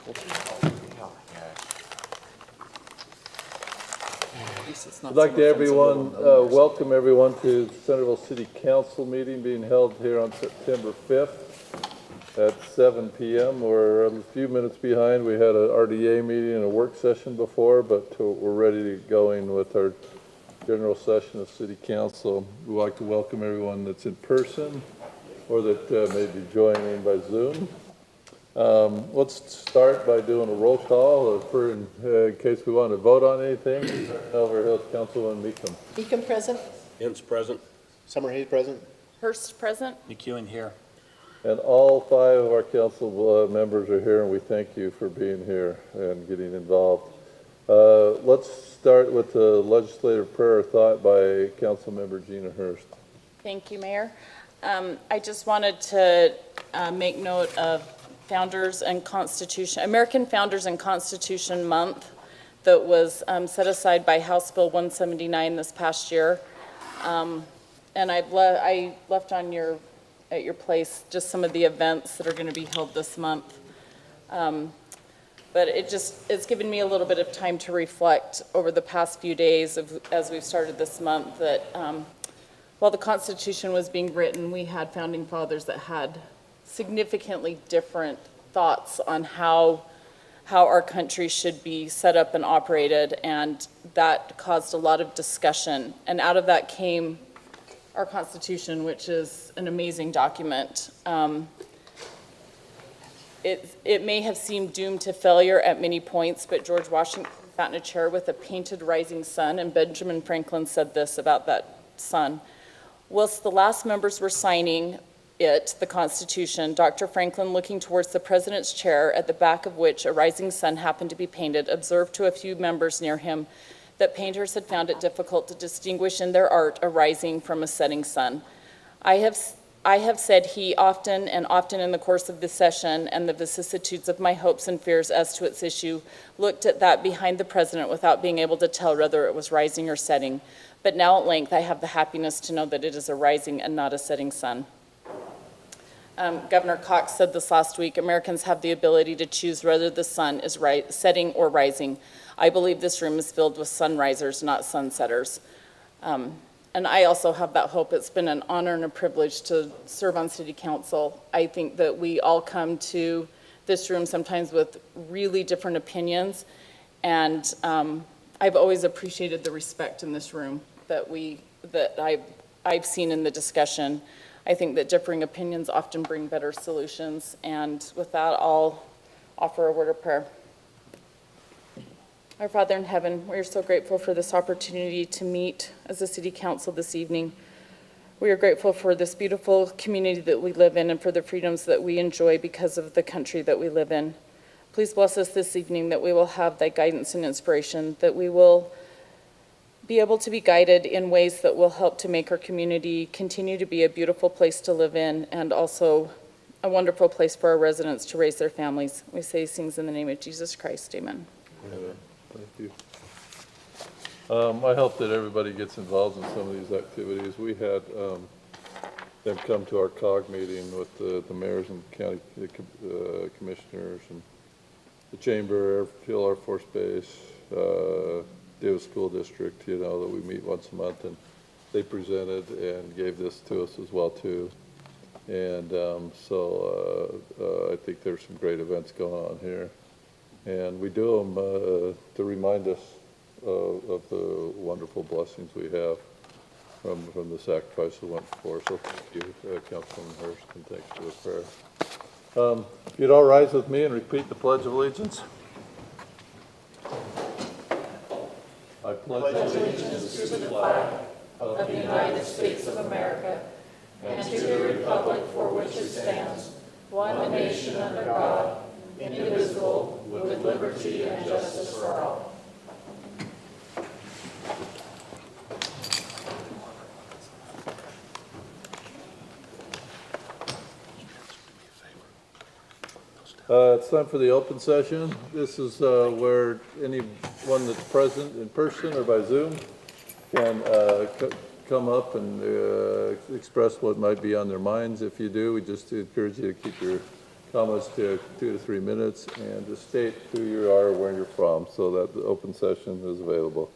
I'd like to welcome everyone to the Centerville City Council meeting being held here on September 5th at 7 p.m. We're a few minutes behind. We had an RDA meeting and a work session before, but we're ready to go in with our general session of City Council. We'd like to welcome everyone that's in person or that may be joining by Zoom. Let's start by doing a roll call in case we want to vote on anything. Elver Hills Councilman Meekum. Meekum present. Ince present. Summerhays present. Hurst present. McEwen here. And all 5 of our council members are here, and we thank you for being here and getting involved. Let's start with the legislative prayer or thought by Councilmember Gina Hurst. Thank you, Mayor. I just wanted to make note of American Founders and Constitution Month that was set aside by House Bill 179 this past year. And I left on at your place just some of the events that are going to be held this month. But it's given me a little bit of time to reflect over the past few days as we've started this month that while the Constitution was being written, we had founding fathers that had significantly different thoughts on how our country should be set up and operated, and that caused a lot of discussion. And out of that came our Constitution, which is an amazing document. It may have seemed doomed to failure at many points, but George Washington sat in a chair with a painted rising sun, and Benjamin Franklin said this about that sun. Whilst the last members were signing the Constitution, Dr. Franklin, looking towards the president's chair, at the back of which a rising sun happened to be painted, observed to a few members near him that painters had found it difficult to distinguish in their art a rising from a setting sun. I have said he often in the course of this session and the vicissitudes of my hopes and fears as to its issue, looked at that behind the president without being able to tell whether it was rising or setting. But now at length I have the happiness to know that it is a rising and not a setting sun. Governor Cox said this last week, Americans have the ability to choose whether the sun is setting or rising. I believe this room is filled with sunrisers, not sunsetters. And I also have that hope. It's been an honor and a privilege to serve on City Council. I think that we all come to this room sometimes with really different opinions, and I've always appreciated the respect in this room that I've seen in the discussion. I think that differing opinions often bring better solutions, and with that, I'll offer a word of prayer. Our Father in heaven, we are so grateful for this opportunity to meet as a City Council this evening. We are grateful for this beautiful community that we live in and for the freedoms that we enjoy because of the country that we live in. Please bless us this evening that we will have thy guidance and inspiration, that we will be able to be guided in ways that will help to make our community continue to be a beautiful place to live in and also a wonderful place for our residents to raise their families. We say these things in the name of Jesus Christ. Amen. Amen. Thank you. I hope that everybody gets involved in some of these activities. We had them come to our COG meeting with the mayors and county commissioners and the Chamber, Hill Air Force Base, Davis School District, that we meet once a month, and they presented and gave this to us as well too. And so I think there's some great events going on here, and we do them to remind us of the wonderful blessings we have from the sacrifice that went before. So thank you, Councilman Hurst, and thanks for the prayer. If you'd all rise with me and repeat the Pledge of Allegiance. I pledge allegiance to the flag Of the United States of America and to the republic for which it stands, one nation under God, indivisible, with liberty and justice for all. It's time for the open session. This is where anyone that's present in person or by Zoom can come up and express what might be on their minds. If you do, we just encourage you to keep your comments to 2 to 3 minutes, and to state who you are, where you're from, so that the open session is available.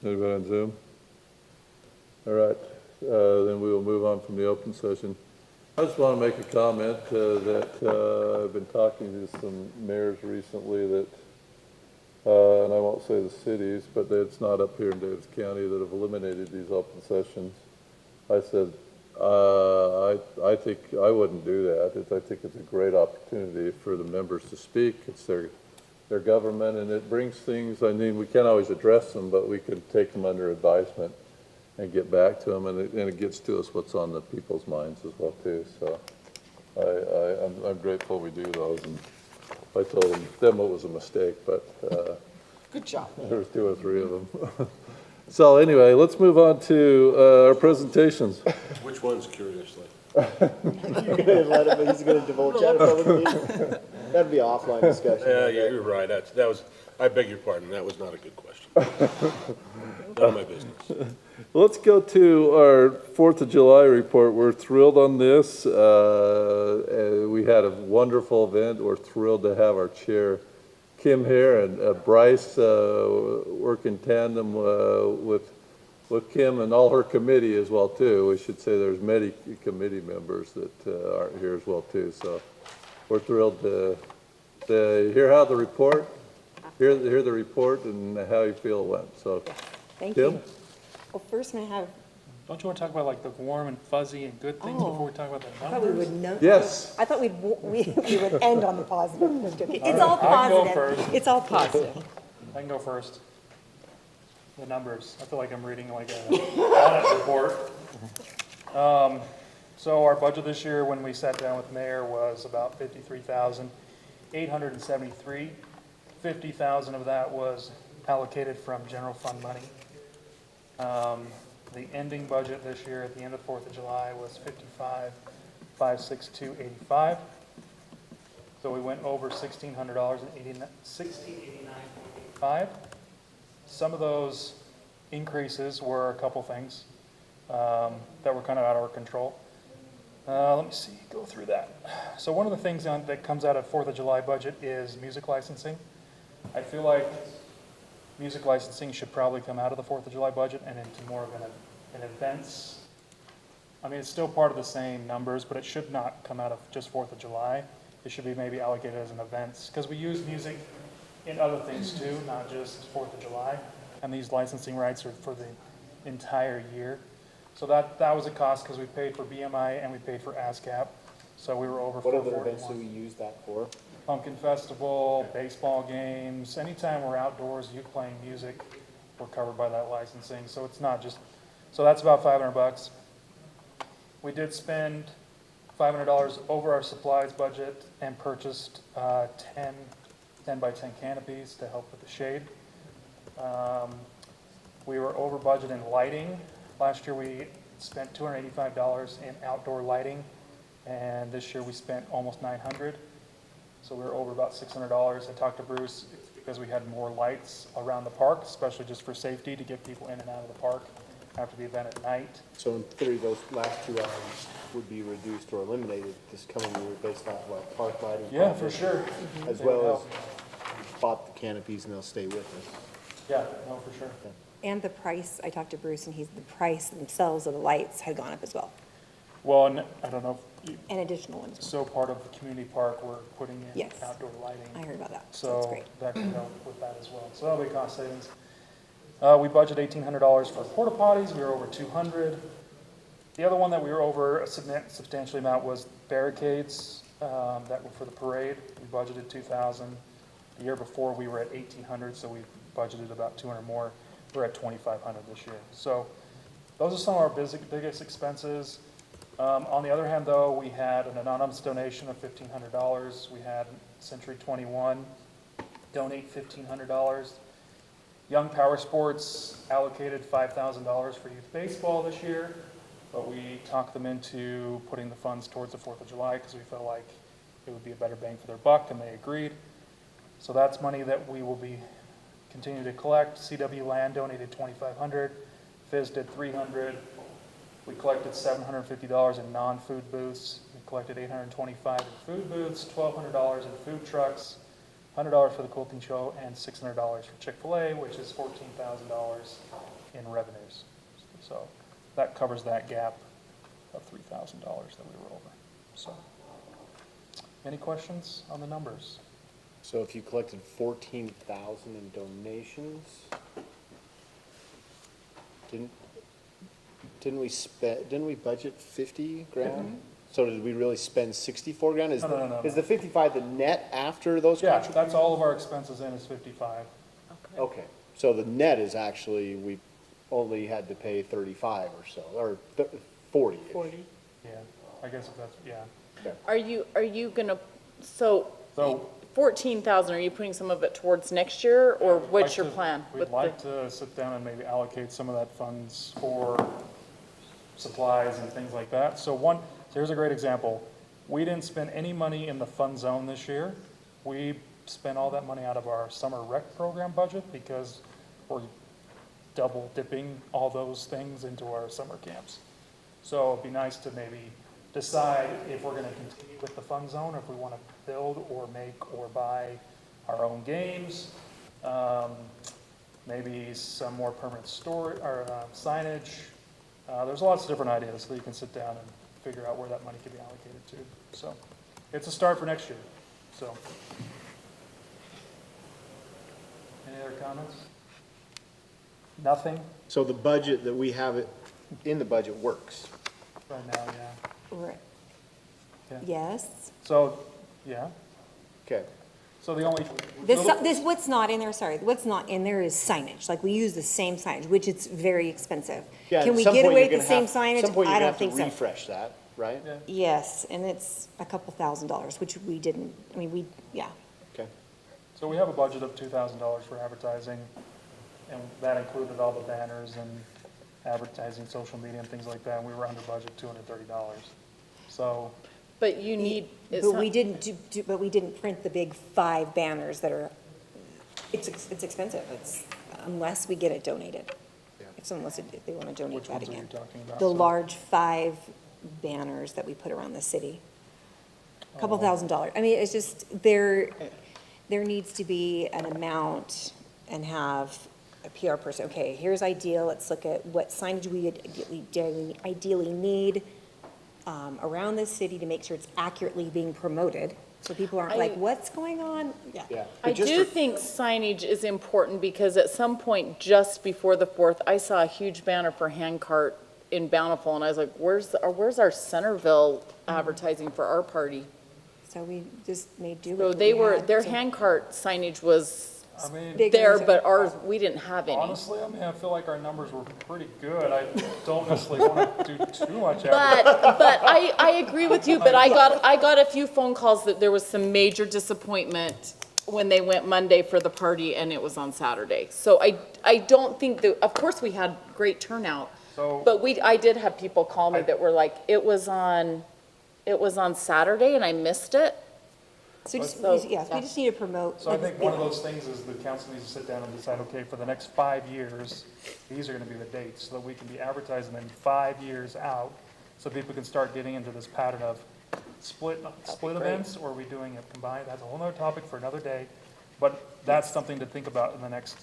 Anybody on Zoom? All right, then we will move on from the open session. I just want to make a comment that I've been talking to some mayors recently that, and I won't say the cities, but it's not up here in Davis County, that have eliminated these open sessions. I said, I think I wouldn't do that. I think it's a great opportunity for the members to speak. It's their government, and it brings things, I mean, we can't always address them, but we can take them under advisement and get back to them, and it gets to us what's on the people's minds as well, too. So I'm grateful we do those, and I told them it was a mistake, but Good job. there was 2 or 3 of them. So anyway, let's move on to our presentations. Which ones, curiously? You're gonna let him, he's gonna divulge that in public meeting? That'd be an offline discussion. Yeah, you're right. That was, I beg your pardon, that was not a good question. None of my business. Let's go to our 4th of July report. We're thrilled on this. We had a wonderful event. We're thrilled to have our chair, Kim, here, and Bryce work in tandem with Kim and all her committee as well, too. We should say there's many committee members that aren't here as well, too. So we're thrilled to hear how the report, hear the report and how you feel it went. So, Thank Kim? you. Well, first I'm gonna have, Don't you want to talk about like the warm and fuzzy and good things before we talk about the I thought we numbers? would know. Yes. I thought we would end on the positive. Just joking. It's all I can go positive. first. It's all positive. I can go first. The numbers. I feel like I'm reading like a audit report. So our budget this year, when we sat down with mayor, was about $53,873. 50,000 of that was allocated from general fund money. The ending budget this year at the end of 4th of July was $55,562.85. So we went over $1,600 and $1,689.85. Some of those increases were a couple things that were kind of out of our control. Let me see, go through that. So one of the things that comes out of 4th of July budget is music licensing. I feel like music licensing should probably come out of the 4th of July budget and into more of an events. I mean, it's still part of the same numbers, but it should not come out of just 4th of July. It should be maybe allocated as an events, because we use music in other things too, not just 4th of July. And these licensing rights are for the entire year. So that was a cost because we paid for BMI and we paid for ASCAP. So we were over What other events do 441. we use that for? Pumpkin Festival, baseball games, anytime we're outdoors, youth playing music, we're covered by that licensing. So it's not just, so that's about $500. We did spend $500 over our supplies budget and purchased 10 by 10 canopies to help with the shade. We were over budget in lighting. Last year we spent $285 in outdoor lighting, and this year we spent almost $900. So we were over about $600. I talked to Bruce, it's because we had more lights around the park, especially just for safety to get people in and out of the park after the event at night. So in theory, those last 2 items would be reduced or eliminated this coming year based off what park lighting. Yeah, for sure. As They would well help. as bought the canopies and they'll stay with us. Yeah, no, for sure. And the price, I talked to Bruce, and the price themselves of the lights had gone up as well, Well, and I don't know, if you- and additional ones. so part of the community park, we're putting in Yes. outdoor lighting. I heard about that, so that's So great. that can help with that as well. So that'll be cost savings. We budgeted $1,800 for porta potties. We were over 200. The other one that we were over a substantial amount was barricades that were for the parade. We budgeted 2,000. The year before, we were at 1,800, so we budgeted about 200 more. We're at 2,500 this year. So those are some of our biggest expenses. On the other hand, though, we had an anonymous donation of $1,500. We had Century 21 donate $1,500. Young Power Sports allocated $5,000 for youth baseball this year, but we talked them into putting the funds towards the 4th of July because we felt like it would be a better bang for their buck, and they agreed. So that's money that we will be continue to collect. CW Land donated $2,500, Fizz did $300. We collected $750 in non-food booths. We collected $825 in food booths, $1,200 in food trucks, $100 for the quilting show, and $600 for Chick-fil-A, which is $14,000 in revenues. So that covers that gap of $3,000 that we were over. So, any questions on the numbers? So if you collected 14,000 in donations, didn't we budget 50 grand? So did we really spend 64 grand? Is No. Is the 55 the net after those Yeah, contributions? that's all of our expenses in is 55. Okay, so the net is actually, we only had to pay 35 or so, or 40-ish. 40. Yeah, I guess if that's, yeah. Are you gonna, so So 14,000, are you putting some of it towards next year, or what's your plan? We'd with the- like to sit down and maybe allocate some of that funds for supplies and things like that. So here's a great example. We didn't spend any money in the fun zone this year. We spent all that money out of our summer rec program budget because we're double dipping all those things into our summer camps. So it'd be nice to maybe decide if we're gonna continue with the fun zone, or if we wanna build or make or buy our own games. Maybe some more permanent storage, or signage. There's lots of different ideas, so you can sit down and figure out where that money could be allocated to. So it's a start for next year, so. Any other comments? Nothing So the budget that we have it in the budget works. right now, yeah. Right. Yeah. Yes. So, yeah, Okay. so the only. This, what's not in there, sorry, what's not in there is signage. Like, we use the same signage, which it's very expensive. Yeah, Can at we some get point away you're with the gonna same have- signage? Some point I you're gonna don't have think to so. refresh that, right? Yeah. Yes, and it's a couple $1,000s, which we didn't, I mean, yeah. Okay. So we have a budget of $2,000 for advertising, and that included all the banners and advertising, social media and things like that, and we were under budget $230. So, But you need, it's But not- we didn't but we didn't print the big 5 banners that are, it's expensive. It's, unless we get it donated. If someone wants to, if they want to donate which that ones are you again. talking about? The So- large 5 banners that we put around the city. A couple $1,000s. I mean, it's just, there needs to be an amount and have a PR person, okay, here's ideal, let's look at what signage we ideally need around the city to make sure it's accurately being promoted, so people aren't like, I- what's going on? Yeah. Yeah. I But just do for- think signage is important, because at some point just before the 4th, I saw a huge banner for Handcart in Bountiful, and I was like, where's our Centerville advertising for our party? So we just made do with So what they we were, had, their so- handcart signage was I mean, Big there, ones. but ours, we didn't have any. honestly, I mean, I feel like our numbers were pretty good. I don't necessarily want to do too much advertising. But I agree with you, but I got a few phone calls that there was some major disappointment when they went Monday for the party and it was on Saturday. So I don't think that, of course, we had great turnout, So- but I did have people call me that were like, it was on Saturday and I missed it. So just, So, yes, we yeah. just need to promote. So I think one of those things is the council needs to sit down and decide, okay, for the next 5 years, these are gonna be the dates, so that we can be advertising them 5 years out, so people can start getting into this pattern of split events, or are we doing it combined? That's a whole nother topic for another day, but that's something to think about in the next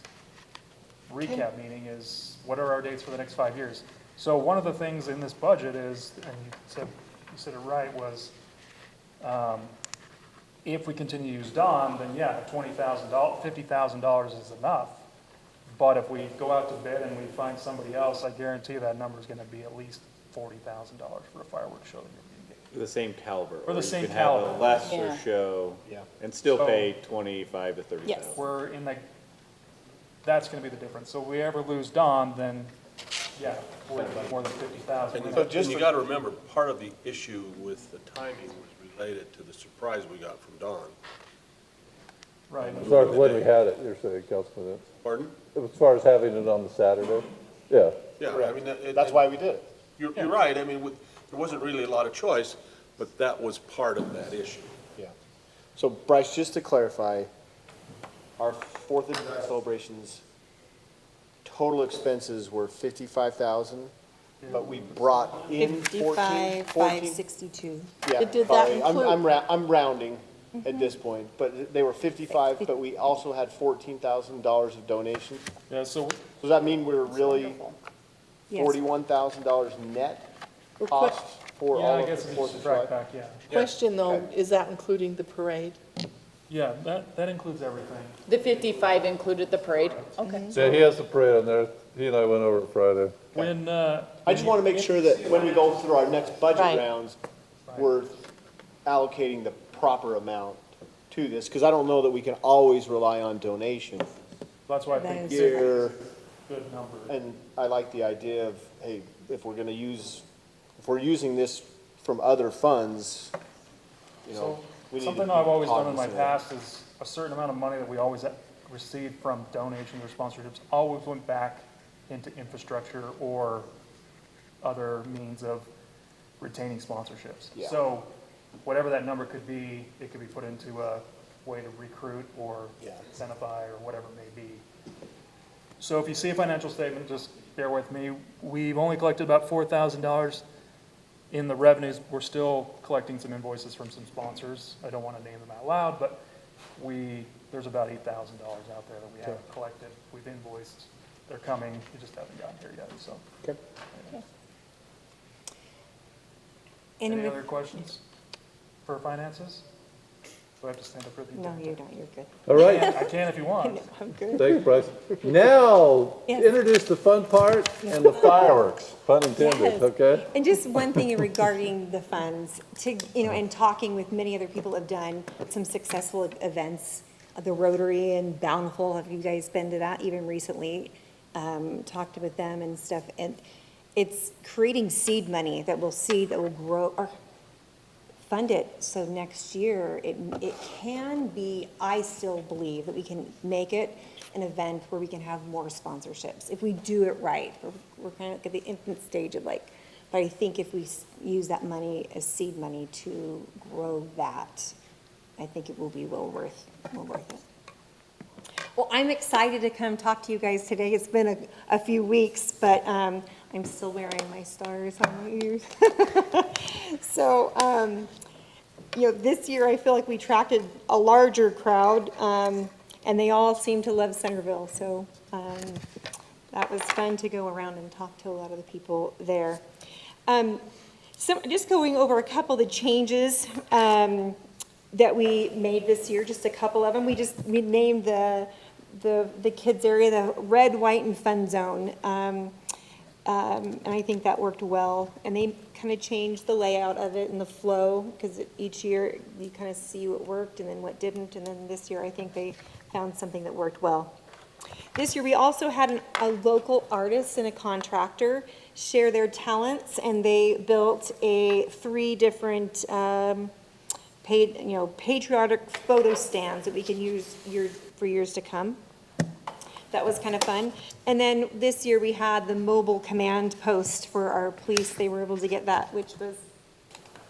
recap meeting, is what are our dates for the next 5 years? So one of the things in this budget is, and you said it right, was, if we continue to use Dawn, then yeah, $50,000 is enough. But if we go out to bid and we find somebody else, I guarantee that number is gonna be at least $40,000 for a fireworks show that you're gonna get. The same caliber. Or the or same You can have a caliber. lesser Yeah. show. Yeah. And still So- pay 25 to 30,000. Yes. We're in the, that's gonna be the difference. So if we ever lose Dawn, then, yeah, we're more than 50,000. And you gotta remember, part of the issue with the timing was related to the surprise we got from Dawn. Right. As far as when we had it, you're saying, Councilman Ince? Pardon? As far as having it on the Saturday? Yeah. Yeah, I mean, That's why we did it. You're right, I mean, there wasn't really a lot of choice, but that was part of that issue. Yeah. So Bryce, just to clarify, our Fourth of July celebrations, total expenses were 55,000, but we brought in 14. 562. Yeah, Did that sorry, include- I'm rounding at this point, but they were 55, but we also had $14,000 of donations. Yeah, so Does that mean we're really Yes. $41,000 net cost for yeah, all I of guess the it needs Fourth to of track July? back, yeah. Question though, is that including the parade? Yeah, that includes everything. The 55 included the parade? Okay. Yeah, he has the parade on there. He and I went over it Friday. When, I just want to make sure that when we go through our next budget Right. rounds, we're allocating the proper amount to this, because I don't know that we can always rely on donations. that's why I That think is- Here, good number. and I like the idea of, hey, if we're using this from other funds, you know, So, we need to something be I've always done in my cognizant of that. past is a certain amount of money that we always received from donations or sponsorships always went back into infrastructure or other means of retaining sponsorships. Yeah. So whatever that number could be, it could be put into a way to recruit or Yeah. incentivize or whatever it may be. So if you see a financial statement, just bear with me. We've only collected about $4,000 in the revenues. We're still collecting some invoices from some sponsors. I don't want to name them out loud, but there's about $8,000 out there that we haven't collected. We've invoiced. They're coming. We just haven't gotten here yet, so. Okay. And Any with- other questions for finances? Do I have to stand up for the? No, you don't, you're good. All right, I can if you want. I'm good. thanks, Bryce. Now, Yes. introduce the fun part and the fireworks, pun intended, Yes. okay? And just one thing regarding the funds, and talking with many other people have done some successful events, the Rotary and Bountiful, have you guys been to that even recently? Talked with them and stuff, and it's creating seed money that will grow, or fund it, so next year, it can be, I still believe that we can make it an event where we can have more sponsorships, if we do it right. We're kind of at the infant stage of like, but I think if we use that money as seed money to grow that, I think it will be well worth it. Well, I'm excited to come talk to you guys today. It's been a few weeks, but I'm still wearing my stars on my ears. So, this year I feel like we attracted a larger crowd, and they all seem to love Centerville. So that was fun to go around and talk to a lot of the people there. So just going over a couple of the changes that we made this year, just a couple of them. We named the kids area the red, white, and fun zone. And I think that worked well. And they kind of changed the layout of it and the flow, because each year you kind of see what worked and then what didn't. And then this year, I think they found something that worked well. This year, we also had a local artist and a contractor share their talents, and they built 3 different patriotic photo stands that we can use for years to come. That was kind of fun. And then this year, we had the mobile command post for our police. They were able to get that, which was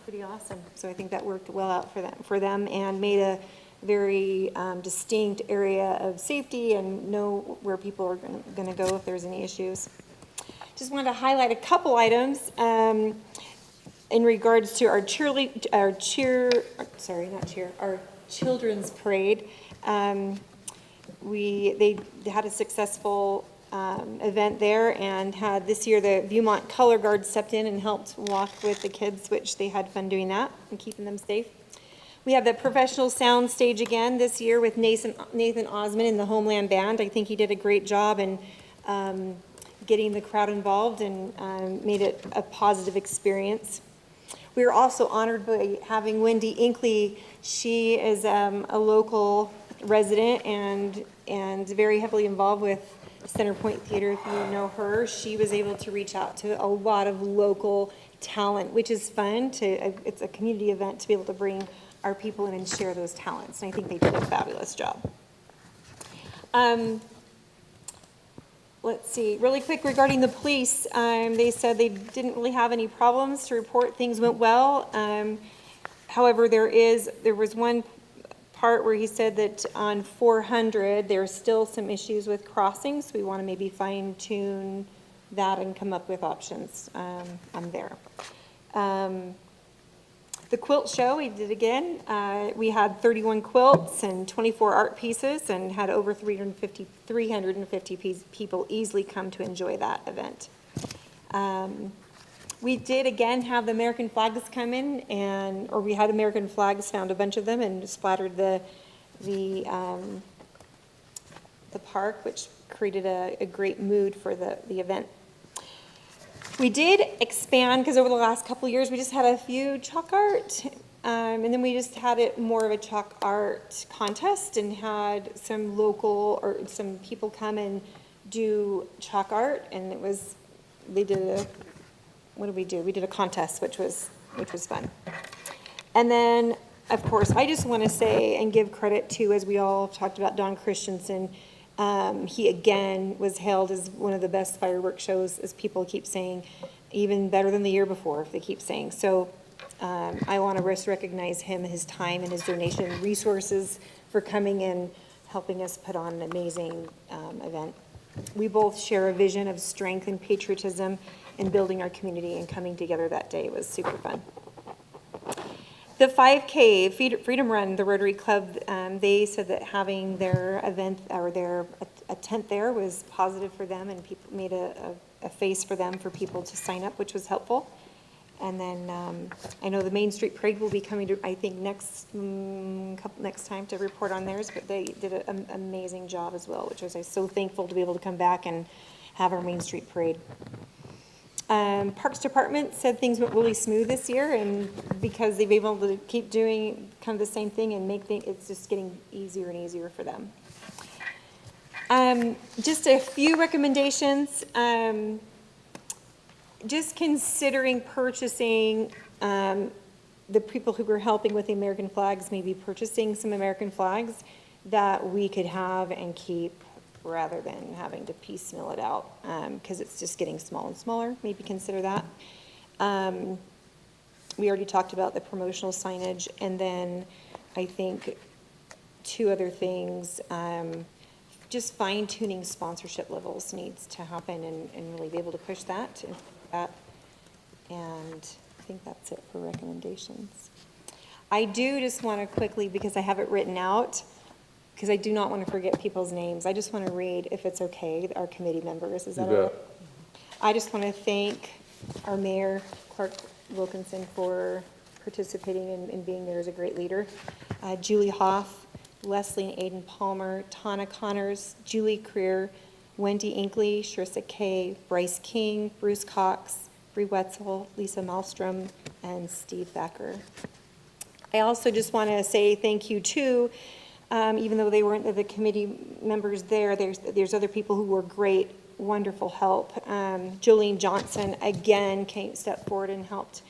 pretty awesome. So I think that worked well out for them and made a very distinct area of safety and know where people are going to go if there's any issues. Just wanted to highlight a couple items in regards to our children's parade. They had a successful event there, and had this year the Viewmont Color Guard stepped in and helped walk with the kids, which they had fun doing that and keeping them safe. We have the professional sound stage again this year with Nathan Osmond and the Homeland Band. I think he did a great job in getting the crowd involved and made it a positive experience. We were also honored by having Wendy Inkley. She is a local resident and very heavily involved with Center Point Theater, if you know her. She was able to reach out to a lot of local talent, which is fun. It's a community event to be able to bring our people in and share those talents, and I think they did a fabulous job. Let's see, really quick regarding the police, they said they didn't really have any problems to report. Things went well. However, there was one part where he said that on 400, there's still some issues with crossings. We want to maybe fine tune that and come up with options. I'm there. The quilt show, we did again. We had 31 quilts and 24 art pieces and had over 350 people easily come to enjoy that event. We did again have the American flags come in or we had American flags, found a bunch of them and splattered the park, which created a great mood for the event. We did expand, because over the last couple of years, we just had a few chalk art, and then we just had it more of a chalk art contest and had some local, or some people come and do chalk art, and what did we do? We did a contest, which was fun. And then, of course, I just want to say and give credit to, as we all talked about, Don Christensen. He again was hailed as one of the best fireworks shows, as people keep saying, even better than the year before, if they keep saying. So I want to recognize him, his time and his donation and resources for coming and helping us put on an amazing event. We both share a vision of strength and patriotism in building our community, and coming together that day was super fun. The 5K Freedom Run, the Rotary Club, they said that having their event or a tent there was positive for them, and people made a face for them for people to sign up, which was helpful. And then I know the Main Street Parade will be coming to, I think, next time to report on theirs, but they did an amazing job as well, which I was so thankful to be able to come back and have our Main Street Parade. Parks Department said things went really smooth this year, and because they've been able to keep doing kind of the same thing and make things, it's just getting easier and easier for them. Just a few recommendations. Just considering purchasing, the people who were helping with the American flags, maybe purchasing some American flags that we could have and keep, rather than having to piecemeal it out, because it's just getting smaller and smaller. Maybe consider that. We already talked about the promotional signage, and then I think two other things. Just fine-tuning sponsorship levels needs to happen, and really be able to push that. And I think that's it for recommendations. I do just want to quickly, because I have it written out, because I do not want to forget people's names. I just want to read, if it's okay, our committee members. Is that all right? I just want to thank our mayor, Clark Wilkinson, for participating and being there as a great leader. Julie Hoff, Leslie and Aiden Palmer, Tana Connors, Julie Creer, Wendy Inkley, Sharissa Kay, Bryce King, Bruce Cox, Bree Wetzel, Lisa Malmstrom, and Steve Thacker. I also just want to say thank you to, even though they weren't the committee members there, there's other people who were great, wonderful help. Jolene Johnson, again, stepped forward and helped.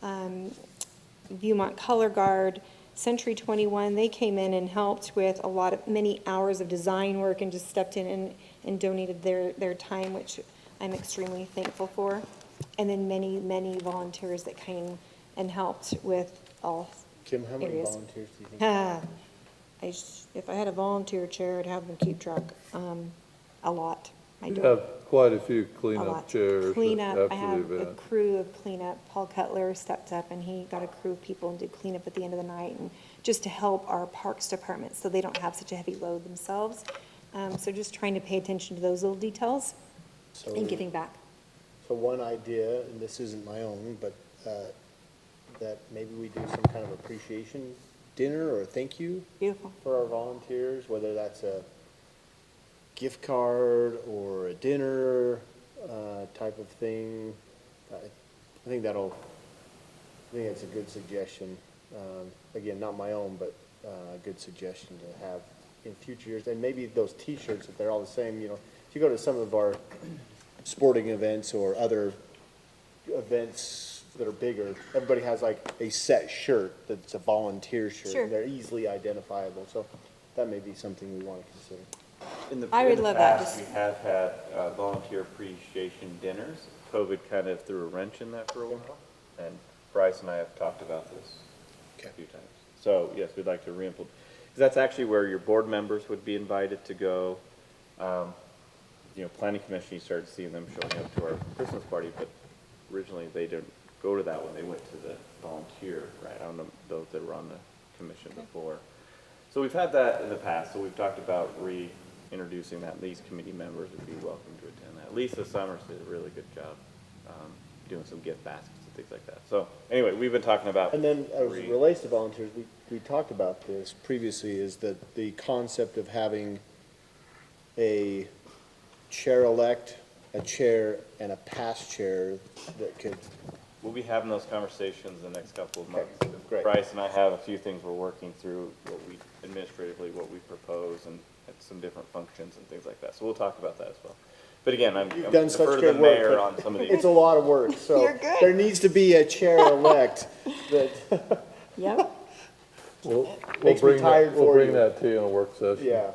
Viewmont Color Guard, Century 21, they came in and helped with many hours of design work and just stepped in and donated their time, which I'm extremely thankful for. And then many, many volunteers that came and helped with all Kim, how many areas. volunteers do you think? If I had a volunteer chair, I'd have them keep track. A lot. I We don't. have quite a few A cleanup lot. chairs Cleanup, after I the have a event. crew of cleanup. Paul Cutler stepped up and he got a crew of people and did cleanup at the end of the night, and just to help our parks department so they don't have such a heavy load themselves. So just trying to pay attention to those little details and giving back. So one idea, and this isn't my own, but that maybe we do some kind of appreciation dinner or thank you Beautiful. for our volunteers, whether that's a gift card or a dinner type of thing. I think it's a good suggestion. Again, not my own, but a good suggestion to have in future years. And maybe those T-shirts, if they're all the same, if you go to some of our sporting events or other events that are bigger, everybody has like a set shirt that's a volunteer shirt. Sure. And they're easily identifiable. So that may be something we want to consider. I would In the love that, past, just- we have had volunteer appreciation dinners. COVID kind of threw a wrench in that for a while, and Bryce and I have talked about this a few times. So, yes, we'd like to reimplement. that's actually where your board members would be invited to go. Planning commission, you started seeing them showing up to our Christmas party, but originally they didn't go to that one, they went to the volunteer, right? I don't know those that were on the commission before. So we've had that in the past, so we've talked about reintroducing that, these committee members would be welcome to attend that. Lisa Summers did a really good job, doing some gift baskets and things like that. So, anyway, we've been talking about. And then, as it relates to volunteers, we talked about this previously, is that the concept of having a chair-elect, a chair, and a past chair that could, We'll be having those conversations the next couple of months. Okay, great. Bryce and I have a few things we're working through, administratively, what we propose, and some different functions and things like that. So we'll talk about that as well. But again, I'm you've I'm done such defer to the great work, mayor but on some of these. it's a lot of work, so You're good. there needs to be a chair-elect that, Yep. We'll Makes me bring tired that, we'll for bring you. that to you in a work session. yeah.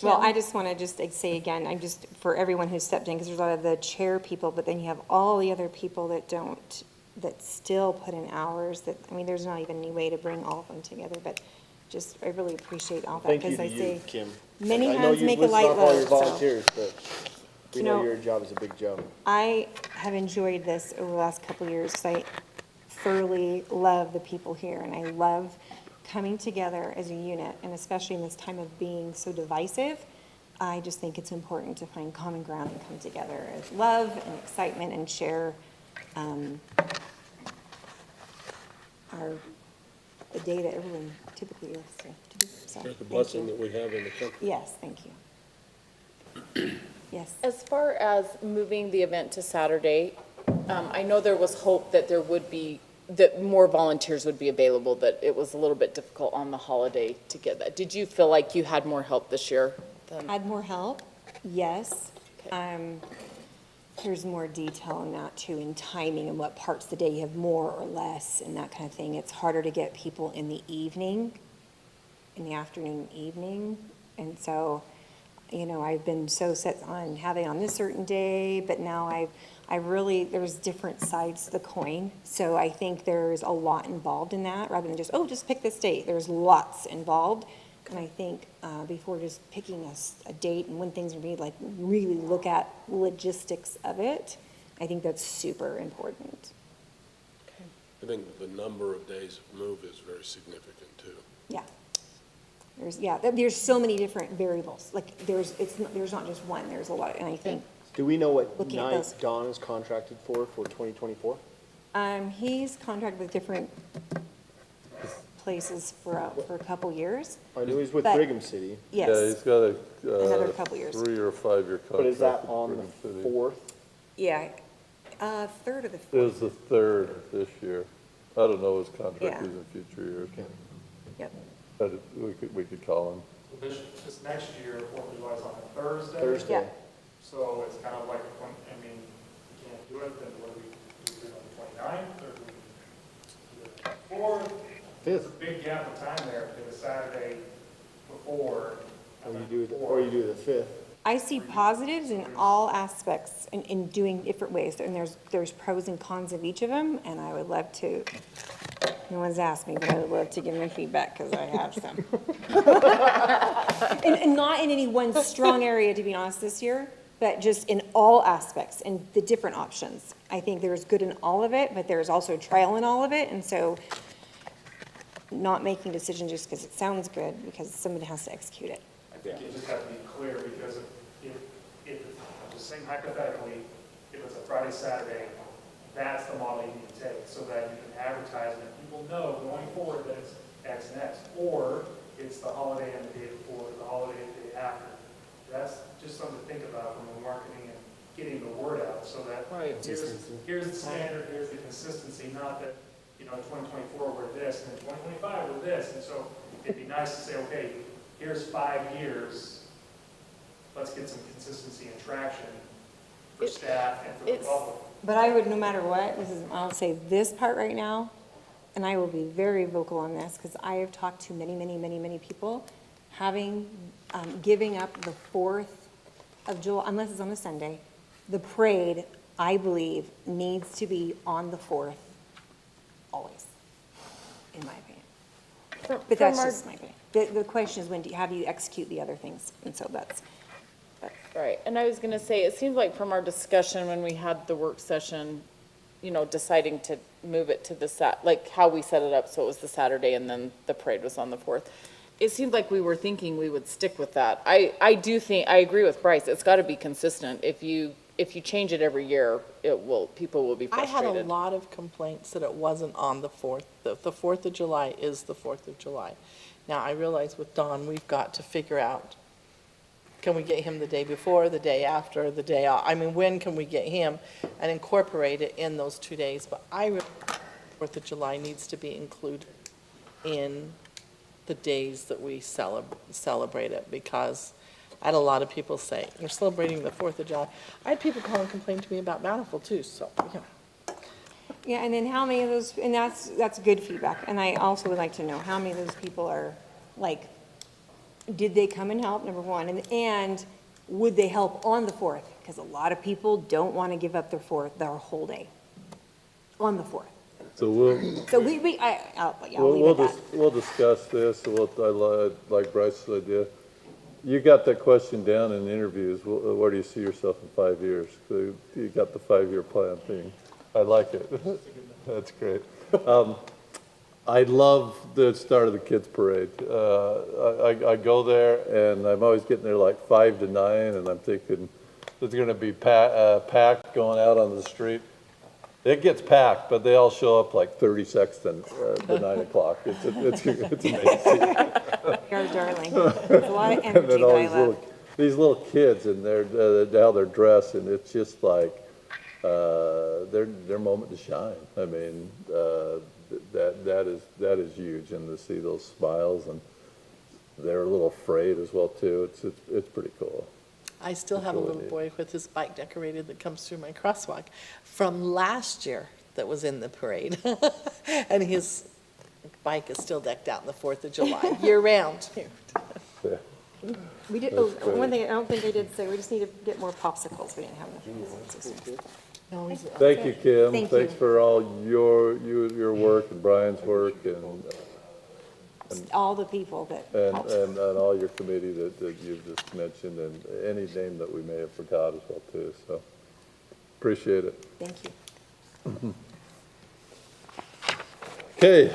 Well, I just want to just say again, I'm just, for everyone who stepped in, because there's a lot of the chair people, but then you have all the other people that don't, that still put in hours, that, I mean, there's not even any way to bring all of them together, but just, I really appreciate all that, Thank you because to I you, say, Kim. many I know hands you've make a listed light off all your load, so. volunteers, but we You know know- your job is a big job. I have enjoyed this over the last couple of years, because I thoroughly love the people here, and I love coming together as a unit, and especially in this time of being so divisive, I just think it's important to find common ground and come together as love and excitement and share the day that everyone typically lives to do. So, It's a thank blessing you. that we have in the country. Yes, thank you. Yes. As far as moving the event to Saturday, I know there was hope that there would be, that more volunteers would be available, that it was a little bit difficult on the holiday to get that. Did you feel like you had more help this year than? Had more help? Yes. Okay. There's more detail in that too, in timing and what parts of the day you have more or less and that kind of thing. It's harder to get people in the evening, in the afternoon, evening. And so, I've been so set on having on this certain day, but now I really, there's different sides to the coin. So I think there's a lot involved in that, rather than just pick this date. There's lots involved. And I think before just picking a date and when things are made, like really look at logistics of it. I think that's super important. I think the number of days of move is very significant, too. Yeah. There's so many different variables. Like there's not just one, there's a lot. And I think Do we know what Looking at night those. Don is contracted for 2024? he's contracted with different places for a couple years. I knew he's with But- Brigham City, Yeah, Yes. he's got Another a couple years. 3 or 5 year contract. but is that with on Brigham the City. 4th? Yeah. Third of the It fourth. was the 3rd this year. I don't know his Yeah. contract is in future years. Yep. But we could call him. This next year, 4th of July is on a Thursday. Thursday. Yeah. So it's kind of like, we can't do it, then what do we do it on the 29th, or do we do it 4th? There's a big gap of time there, because it's Saturday before. Or you do the 5th. I see positives in all aspects in doing different ways, and there's pros and cons of each of them, and I would love to, no one's asked me, but I would love to give them feedback, because I have some. And not in any one strong area, to be honest, this year, but just in all aspects and the different options. I think there's good in all of it, but there's also trial in all of it, and so not making decisions just because it sounds good, because somebody has to execute it. I think you just have to be clear, because if, I'm just saying hypothetically, if it's a Friday, Saturday, that's the model you need to take, so that you can advertise and people know going forward that it's X and X. Or it's the holiday and the day before, the holiday and the day after. That's just something to think about from the marketing and getting the word out, so that Right. here's the standard, here's the consistency, not that, 2024 we're this, and then 2025 we're this. And so it'd be nice to say, okay, here's 5 years, let's get some consistency and traction for staff and for the it's- public. But I would, no matter what, I'll say this part right now, and I will be very vocal on this, because I have talked to many, many, many, many people, giving up the 4th of July, unless it's on a Sunday, the parade, I believe, needs to be on the 4th, always, in my opinion. But that's just my opinion. The question is, how do you execute the other things? And so that's, Right, and I was gonna say, it seems like from our discussion when we had the work session, deciding to move it to like how we set it up, so it was the Saturday and then the parade was on the 4th. It seemed like we were thinking we would stick with that. I agree with Bryce, it's gotta be consistent. If you change it every year, people will be I had a frustrated. lot of complaints that it wasn't on the 4th. The 4th of July is the 4th of July. Now, I realize with Don, we've got to figure out, can we get him the day before, the day after, the day off? I mean, when can we get him and incorporate it in those 2 days? But I really, 4th of July needs to be included in the days that we celebrate it, because I had a lot of people say, we're celebrating the 4th of July. I had people call and complain to me about Bountiful too, so, yeah, and then how many of those, and that's good feedback. And I also would like to know how many of those people are, like, did they come and help, number one? And would they help on the 4th? Because a lot of people don't want to give up their whole day on the 4th. So we'll, So I'll leave it at that. we'll discuss this, I like Bryce's idea. You got that question down in interviews, where do you see yourself in 5 years? So you got the 5-year plan thing. I like it. That's great. I love the start of the kids' parade. I go there, and I'm always getting there like 5 to 9, and I'm thinking, there's gonna be packed going out on the street. It gets packed, but they all show up like 30 seconds to 9 o'clock. It's amazing. You're a darling. There's a lot of And energy then that all I love. these little kids, and how they're dressed, and it's just like, their moment to shine. I mean, that is huge, and to see those smiles, and they're a little afraid as well too. It's pretty cool. I still have a really little neat. boy with his bike decorated that comes through my crosswalk from last year that was in the parade. And his bike is still decked out on the 4th of July, year-round. Yeah. We did, one thing I don't think I did say, we just need to get more popsicles. We didn't have enough. No, he's- Thank you, Kim. Thank Thanks you. for all your work and Brian's work and All the people that helped. and all your committee that you've just mentioned, and any name that we may have forgot as well too, so appreciate it. Thank you. Okay,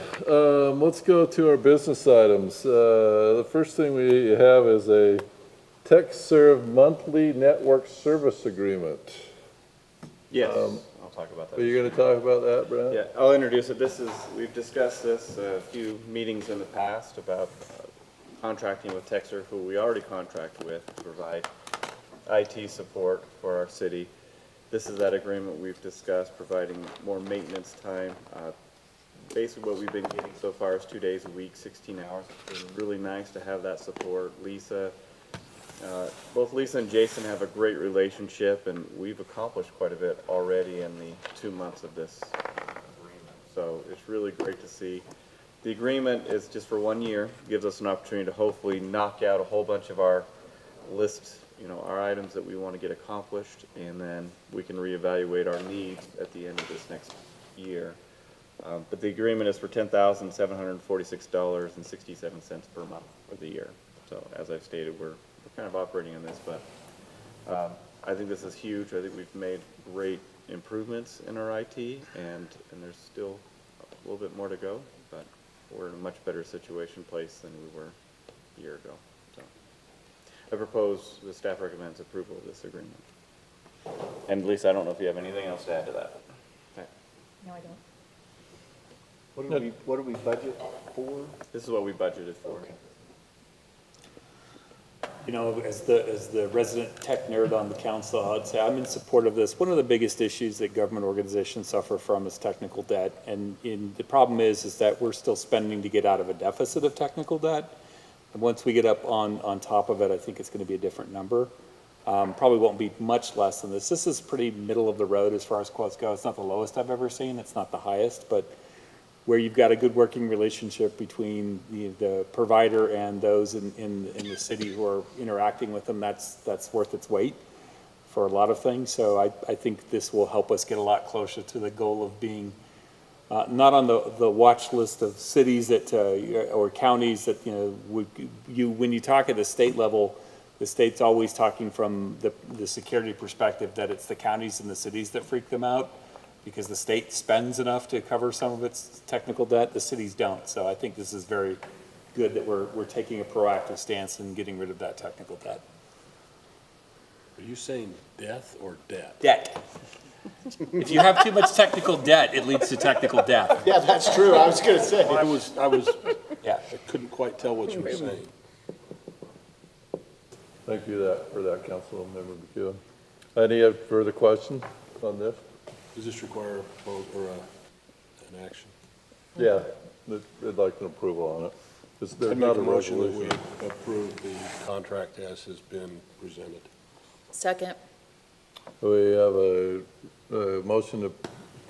let's go to our business items. The first thing we have is a TechServe monthly network service agreement. Yes, I'll talk about that. Are you gonna talk about that, Brad? Yeah, I'll introduce it. We've discussed this a few meetings in the past about contracting with TechServe, who we already contract with to provide IT support for our city. This is that agreement we've discussed, providing more maintenance time. Basically, what we've been getting so far is 2 days a week, 16 hours. It's been really nice to have that support. Both Lisa and Jason have a great relationship, and we've accomplished quite a bit already in the 2 months of this agreement. So it's really great to see. The agreement is just for 1 year, gives us an opportunity to hopefully knock out a whole bunch of our list, our items that we want to get accomplished, and then we can reevaluate our needs at the end of this next year. But the agreement is for $10,746.67 per month for the year. So as I've stated, we're kind of operating on this, but I think this is huge. I think we've made great improvements in our IT, and there's still a little bit more to go, but we're in a much better place than we were a year ago. So I propose, the staff recommends approval of this agreement. And Lisa, I don't know if you have anything else to add to that. Okay. No, I don't. What do we budget for? This is what we budgeted for. As the resident tech nerd on the council, I'd say I'm in support of this. One of the biggest issues that government organizations suffer from is technical debt. And the problem is that we're still spending to get out of a deficit of technical debt. And once we get up on top of it, I think it's going to be a different number. Probably won't be much less than this. This is pretty middle of the road as far as quotes go. It's not the lowest I've ever seen. It's not the highest, but where you've got a good working relationship between the provider and those in the city who are interacting with them, that's worth its weight for a lot of things. So I think this will help us get a lot closer to the goal of being not on the watch list of cities that, or counties that, when you talk at the state level, the state's always talking from the security perspective that it's the counties and the cities that freak them out, because the state spends enough to cover some of its technical debt, the cities don't. So I think this is very good that we're taking a proactive stance in getting rid of that technical debt. Are you saying death or debt? Debt. If you have too much technical debt, it leads to technical death. Yeah, that's true, I was gonna say. Yeah. I couldn't quite tell what you were saying. Thank you for that, Councilmember McEwen. Any further questions on this? Does this require a vote or an action? Yeah, I'd like an approval on it. There's I make not a a motion that we resolution. approve the contract as has been presented. Second. We have a motion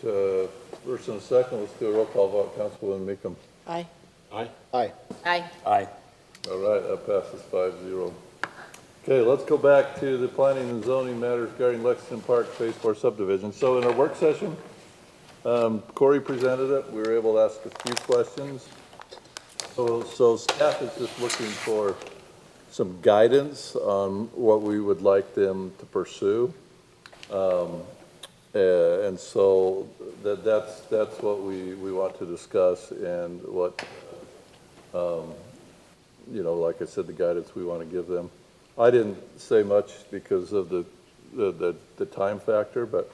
to, first and a second, let's do a roll call vote. Councilwoman Meekum. Aye. Aye? Aye. Aye. Aye. All right, that passes 5-0. Okay, let's go back to the planning and zoning matters regarding Lexington Park Phase 4 subdivision. So in our work session, Corey presented it. We were able to ask a few questions. So staff is just looking for some guidance on what we would like them to pursue. And so that's what we want to discuss, and what, like I said, the guidance we want to give them. I didn't say much because of the time factor, but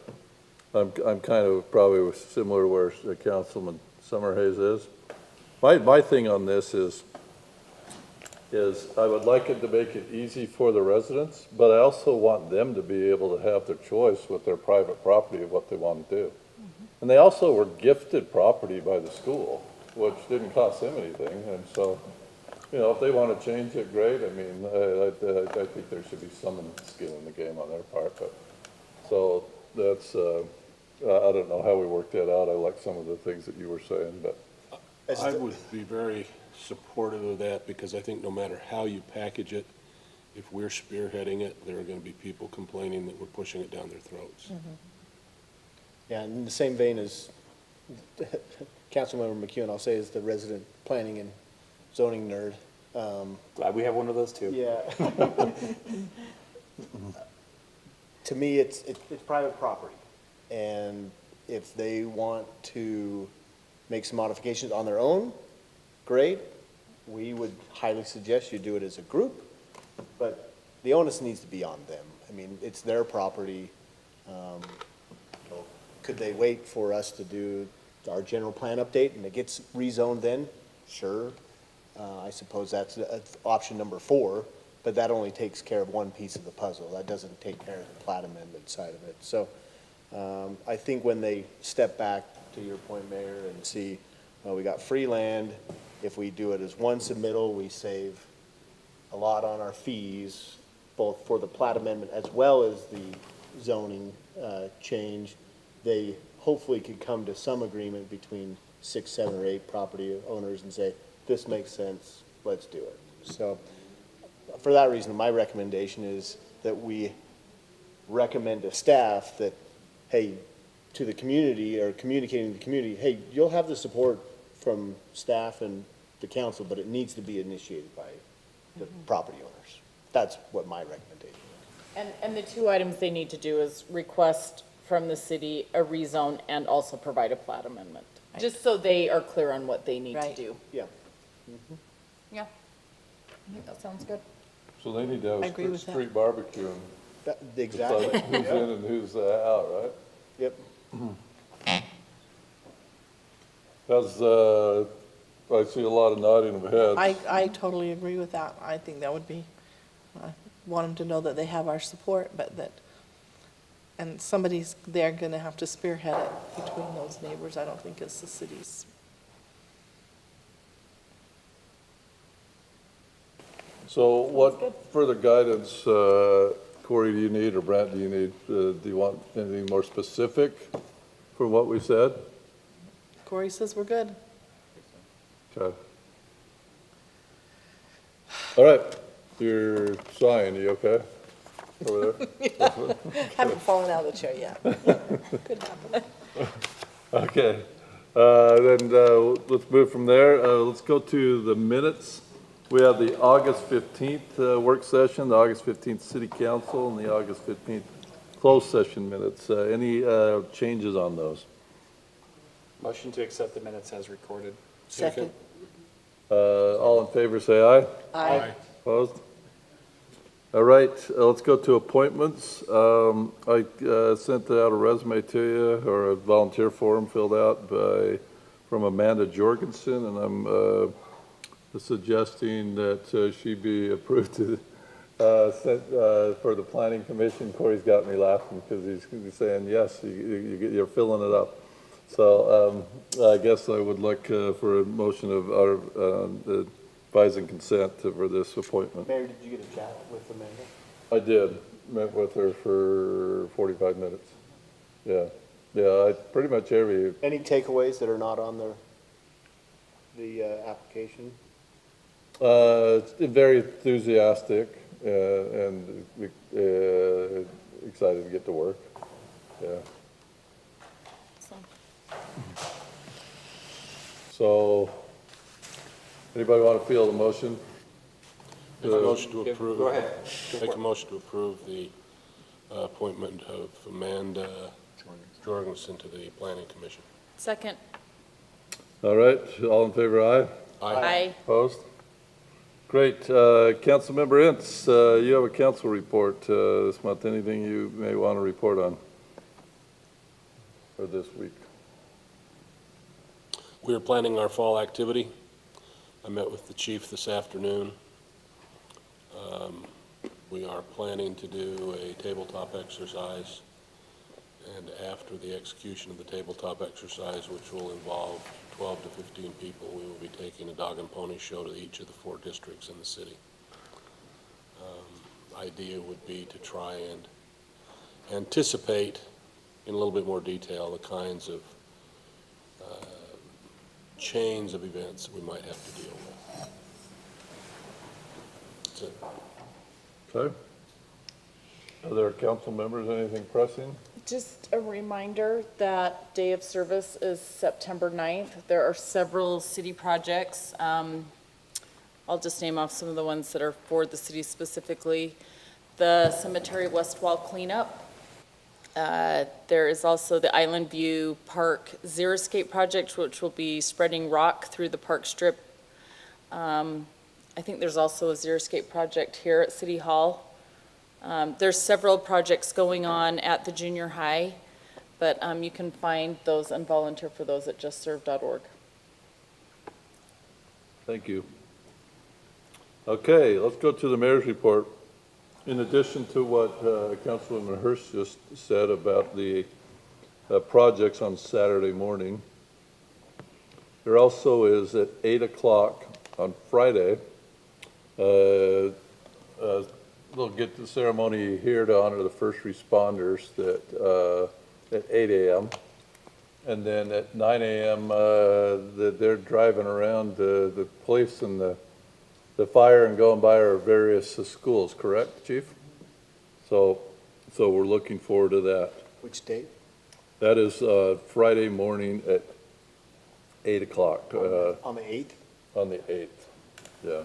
I'm kind of probably similar where Councilman Summerhays is. My thing on this is I would like it to make it easy for the residents, but I also want them to be able to have their choice with their private property of what they want to do. And they also were gifted property by the school, which didn't cost them anything, and so, if they want to change it, great. I mean, I think there should be some skin in the game on their part, but, so that's, I don't know how we worked that out. I like some of the things that you were saying, but. I would be very supportive of that, because I think no matter how you package it, if we're spearheading it, there are going to be people complaining that we're pushing it down their throats. Yeah, in the same vein as Councilmember McEwen, I'll say, is the resident planning and zoning nerd. Glad we have one of those too. Yeah. To me, it's private property, and if they want to make some modifications on their own, great. We would highly suggest you do it as a group, but the onus needs to be on them. I mean, it's their property. Could they wait for us to do our general plan update and it gets rezoned then? Sure. I suppose that's option number 4, but that only takes care of one piece of the puzzle. That doesn't take care of the plat amendment side of it. So I think when they step back, to your point, Mayor, and see, we got free land. If we do it as one submittal, we save a lot on our fees, both for the plat amendment as well as the zoning change. They hopefully could come to some agreement between 6, 7, or 8 property owners and say, this makes sense, let's do it. So for that reason, my recommendation is that we recommend to staff that, hey, to the community, or communicating to the community, hey, you'll have the support from staff and the council, but it needs to be initiated by the property owners. That's what my recommendation is. And the 2 items they need to do is request from the city a rezone and also provide a plat amendment, just so they are clear on what they need to Right. do. Yeah. Yeah, I think that sounds good. So they need to have I agree a with that. street barbecue and Exactly. decide who's in and who's out, right? Yep. I see a lot of nodding of heads. I totally agree with that. I think that would be, I want them to know that they have our support, but that, and somebody's, they're gonna have to spearhead it between those neighbors. I don't think it's the cities. So what further guidance, Corey, do you need, or Brent, do you need? Do you want anything more specific from what we said? Corey says we're good. Okay. All right, you're sighing, you okay? Over there? Haven't fallen out of the chair yet. Could happen. Okay, Let's move from there. Let's go to the minutes. We have the August 15th work session, the August 15th city council, and the August 15th closed session minutes. Any changes on those? Motion to accept the minutes as recorded. Second. All in favor, say aye. Aye. Opposed? All right, let's go to appointments. I sent out a resume to you, or a volunteer form filled out from Amanda Jorgensen, and I'm suggesting that she be approved to sent for the planning commission. Corey's got me laughing because he's saying, yes, you're filling it up. So I guess I would like for a motion of our advising consent for this appointment. Mayor, did you get a chat with Amanda? I did, met with her for 45 minutes. Yeah, pretty much every, Any takeaways that are not on the application? very enthusiastic and excited to get to work, yeah. So, anybody want to field a motion? Make a motion to approve. Go ahead. Make a motion to approve the appointment of Amanda Jorgensen to the planning commission. Second. All right, all in favor, aye? Aye. Opposed? Great. Councilmember Ince, you have a council report this month. Anything you may want to report on for this week? We are planning our fall activity. I met with the chief this afternoon. We are planning to do a tabletop exercise, and after the execution of the tabletop exercise, which will involve 12 to 15 people, we will be taking a dog and pony show to each of the 4 districts in the city. Idea would be to try and anticipate in a little bit more detail the kinds of chains of events that we might have to deal with. That's it. Okay. Other council members, anything pressing? Just a reminder that Day of Service is September 9th. There are several city projects. I'll just name off some of the ones that are for the city specifically. The Cemetery West Wall cleanup. There is also the Island View Park Xeriscape project, which will be spreading rock through the park strip. I think there's also a Xeriscape project here at City Hall. There's several projects going on at the junior high, but you can find those and volunteer for those at justserve.org. Thank you. Okay, let's go to the mayor's report. In addition to what Councilwoman Hurst just said about the projects on Saturday morning, there also is at 8 o'clock on Friday, we'll get the ceremony here to honor the first responders at 8 a.m. And then at 9 a.m., they're driving around the police and the fire and going by our various schools, correct, Chief? So we're looking forward to that. Which date? That is Friday morning at 8 o'clock. On the 8th? On the 8th, yeah.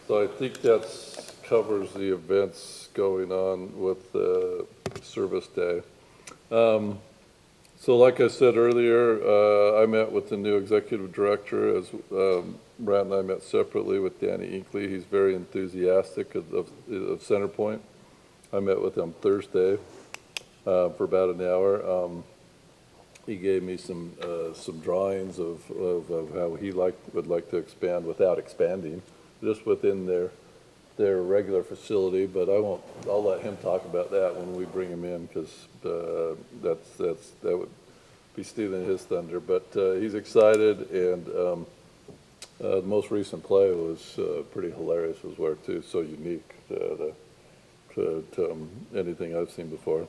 So I think that covers the events going on with Service Day. So like I said earlier, I met with the new executive director, as Brad and I met separately with Danny Inkley. He's very enthusiastic of Centerpoint. I met with him Thursday for about an hour. He gave me some drawings of how he would like to expand without expanding, just within their regular facility. But I'll let him talk about that when we bring him in, because that would be stealing his thunder. But he's excited, and the most recent play was pretty hilarious as well too. So unique to anything I've seen before.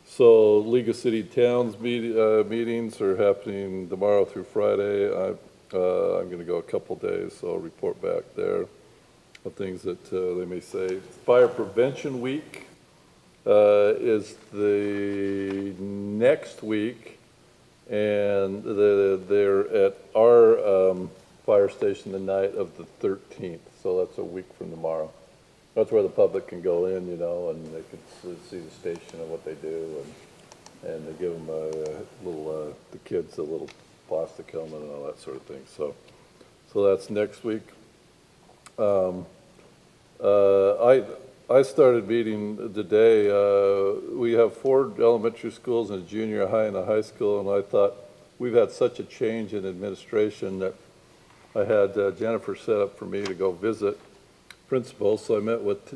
So League of City Towns meetings are happening tomorrow through Friday. I'm going to go a couple days, so I'll report back there of things that they may say. Fire Prevention Week is the next week, and they're at our fire station the night of the 13th, so that's a week from tomorrow. That's where the public can go in, you know, and they can see the station and what they do, and they give them a little, the kids a little plastic helmet and all that sort of thing. So that's next week. I started meeting today. We have 4 elementary schools and a junior high and a high school, and I thought we've had such a change in administration that I had Jennifer set up for me to go visit principals. So I met with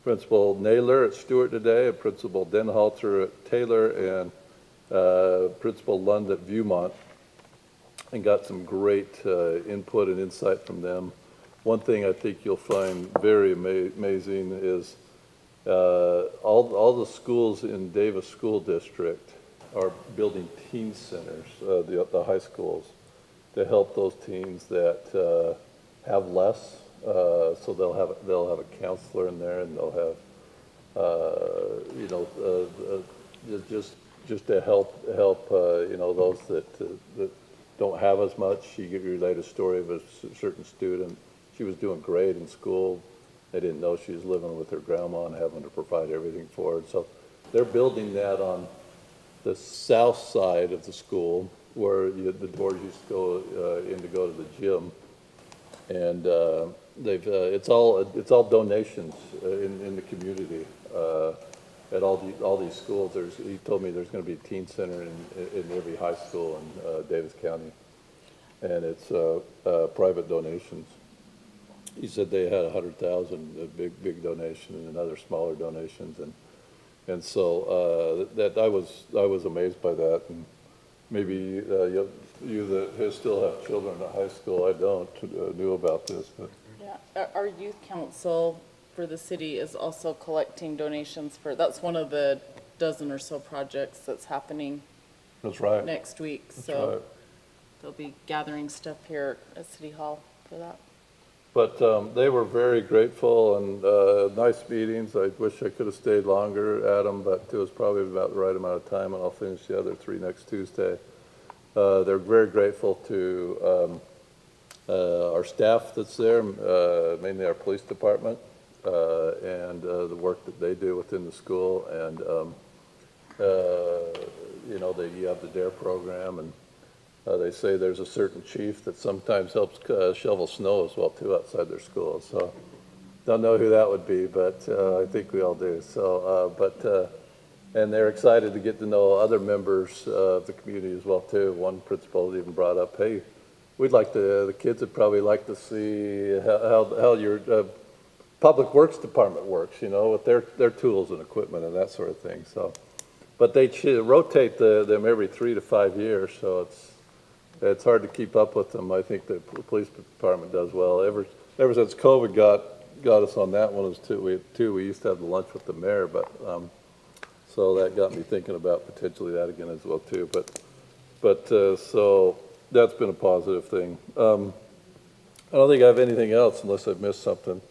Principal Naylor at Stewart today, and Principal Denhalter at Taylor, and Principal Lund at Viewmont, and got some great input and insight from them. One thing I think you'll find very amazing is all the schools in Davis School District are building teen centers, the high schools, to help those teens that have less. So they'll have a counselor in there, and they'll have just to help those that don't have as much. She relayed a story of a certain student. She was doing great in school. They didn't know she was living with her grandma and having to provide everything for her. So they're building that on the south side of the school, where the boys used to go in to go to the gym, and it's all donations in the community at all these schools. He told me there's going to be a teen center in every high school in Davis County, and it's private donations. He said they had 100,000, a big donation, and other smaller donations, and so that I was amazed by that. And maybe you that still have children at high school, I don't, knew about this, but. Yeah, our youth council for the city is also collecting donations that's one of the dozen or so projects that's happening That's right. next week. That's So right. they'll be gathering stuff here at City Hall for that. But they were very grateful, and nice meetings. I wish I could have stayed longer, Adam, but it was probably about the right amount of time, and I'll finish the other 3 next Tuesday. They're very grateful to our staff that's there, mainly our police department, and the work that they do within the school. And, you have the DARE program, and they say there's a certain chief that sometimes helps shovel snow as well, too, outside their school. So don't know who that would be, but I think we all do. So, and they're excited to get to know other members of the community as well, too. One principal even brought up, hey, the kids would probably like to see how your public works department works, with their tools and equipment and that sort of thing. So, but they rotate them every 3 to 5 years, so it's hard to keep up with them. I think the police department does well. Ever since COVID got us on that one, we used to have the lunch with the mayor, but so that got me thinking about potentially that again as well too. But so that's been a positive thing. I don't think I have anything else unless I've missed something.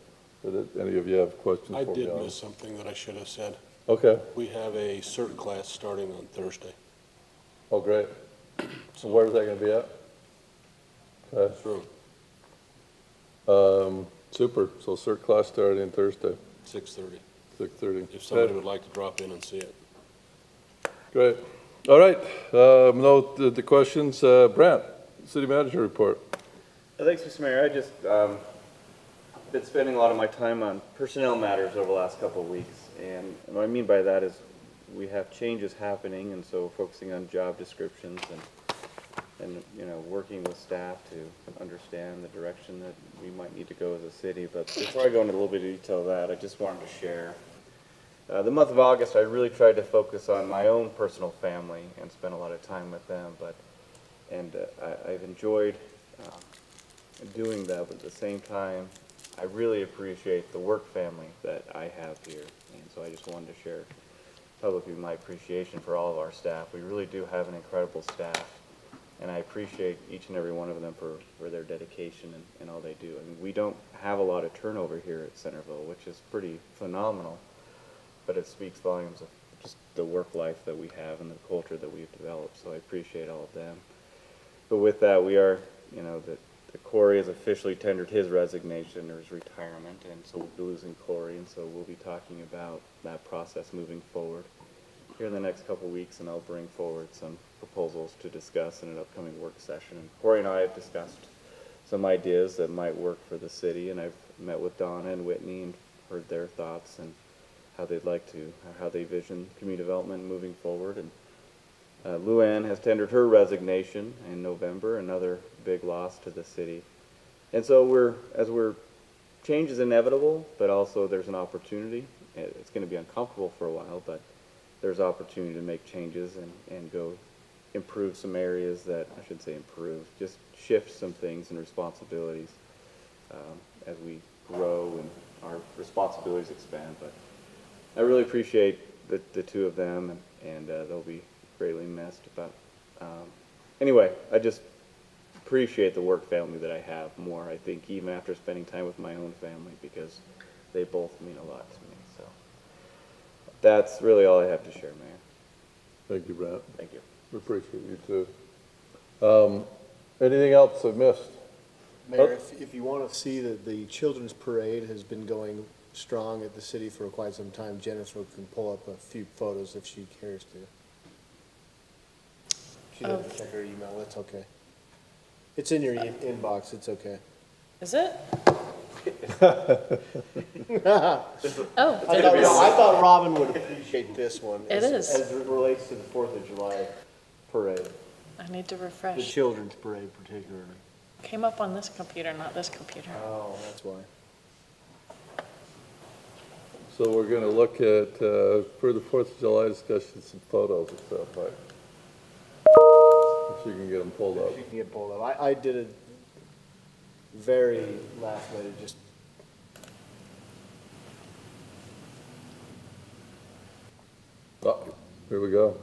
Did any of you have questions I for me did on? miss something that I should have said. Okay. We have a CERT class starting on Thursday. Oh, great. So where's that going to be at? Okay. Through Super. So CERT class starting Thursday, 6:30. 6:30. If somebody would like to drop in and see it. Great. All right. No, the questions. Brent, city manager report. Thanks, Mr. Mayor. I just been spending a lot of my time on personnel matters over the last couple of weeks, and what I mean by that is we have changes happening, and so focusing on job descriptions and working with staff to understand the direction that we might need to go as a city. But before I go into a little bit of detail of that, I just wanted to share. The month of August, I really tried to focus on my own personal family and spend a lot of time with them. I've enjoyed doing that, but at the same time, I really appreciate the work family that I have here. And so I just wanted to share publicly my appreciation for all of our staff. We really do have an incredible staff, and I appreciate each and every one of them for their dedication and all they do. I mean, we don't have a lot of turnover here at Centerville, which is pretty phenomenal. but it speaks volumes of just the work life that we have and the culture that we've developed, so I appreciate all of them. But with that, we are, that Corey has officially tendered his resignation or his retirement, and so we'll be losing Corey, and so we'll be talking about that process moving forward here in the next couple of weeks, and I'll bring forward some proposals to discuss in an upcoming work session. And Corey and I have discussed some ideas that might work for the city, and I've met with Donna and Whitney and heard their thoughts and how they'd like to, how they vision community development moving forward. And Luann has tendered her resignation in November, another big loss to the city. And so change is inevitable, but also there's an opportunity. It's going to be uncomfortable for a while, but there's opportunity to make changes and go improve some areas that, I should say improve, just shift some things and responsibilities as we grow and our responsibilities expand. But I really appreciate the two of them, and they'll be greatly missed. But anyway, I just appreciate the work family that I have more, I think, even after spending time with my own family, because they both mean a lot to me. So that's really all I have to share, Mayor. Thank you, Brent. Thank you. We appreciate you too. Anything else I've missed? Mayor, if you want to see that the children's parade has been going strong at the city for quite some time, Jennifer can pull up a few photos if she cares to. She doesn't check her email, that's okay. It's in your inbox, it's okay. Is it? I thought Robin would appreciate this one. It is. As it relates to the 4th of July parade, I need to the refresh. children's parade particularly. Came up on this computer, not this computer. Oh, that's why. So we're gonna look at, for the 4th of July discussion, some photos and stuff, right? If you can get them pulled up. She can get pulled up. I did it very last minute, just. Oh, here we go.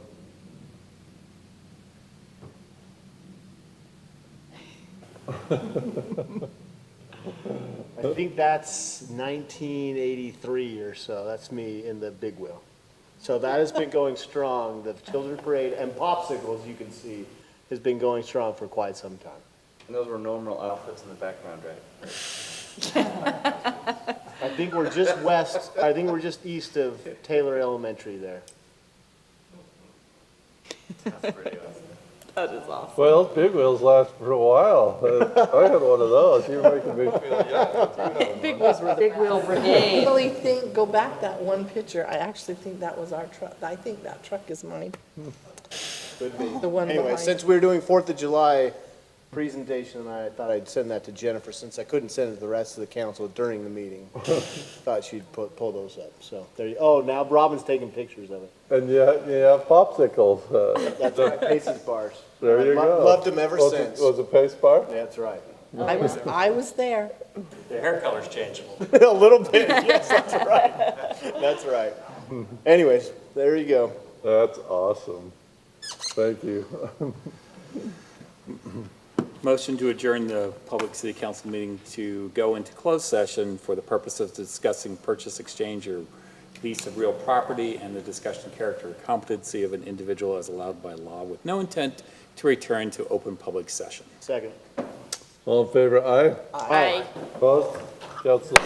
I think that's 1983 or so. That's me in the big wheel. So that has been going strong. The children's parade and popsicles, you can see, has been going strong for quite some time. And those were normal outfits in the background, right? I think we're just west, I think we're just east of Taylor Elementary there. That's pretty awesome. That is awesome. Well, big wheels last for a while. I had one of those. You're making me feel young. Big Wheel I Brigade. really think, go back that one picture, I actually think that was our truck. I think that truck is mine. Could be. The one Anyway, behind. since we're doing 4th of July presentation, I thought I'd send that to Jennifer since I couldn't send it to the rest of the council during the meeting. Thought she'd pull those up. So there you, oh, now Robin's taking pictures of it. And you have popsicles. That's right, Pace's bars. There you go. Loved them ever Was since. Was it Pace Bar? That's right. I was there. The hair color's changeable. A little bit, yes, that's right. That's right. Anyways, there you go. That's awesome. Thank you. Motion to adjourn the public city council meeting to go into closed session for the purpose of discussing purchase, exchange, or lease of real property and the discussion, character, or competency of an individual as allowed by law with no intent to return to open public session. Second. All in favor, aye? Aye. Opposed? Council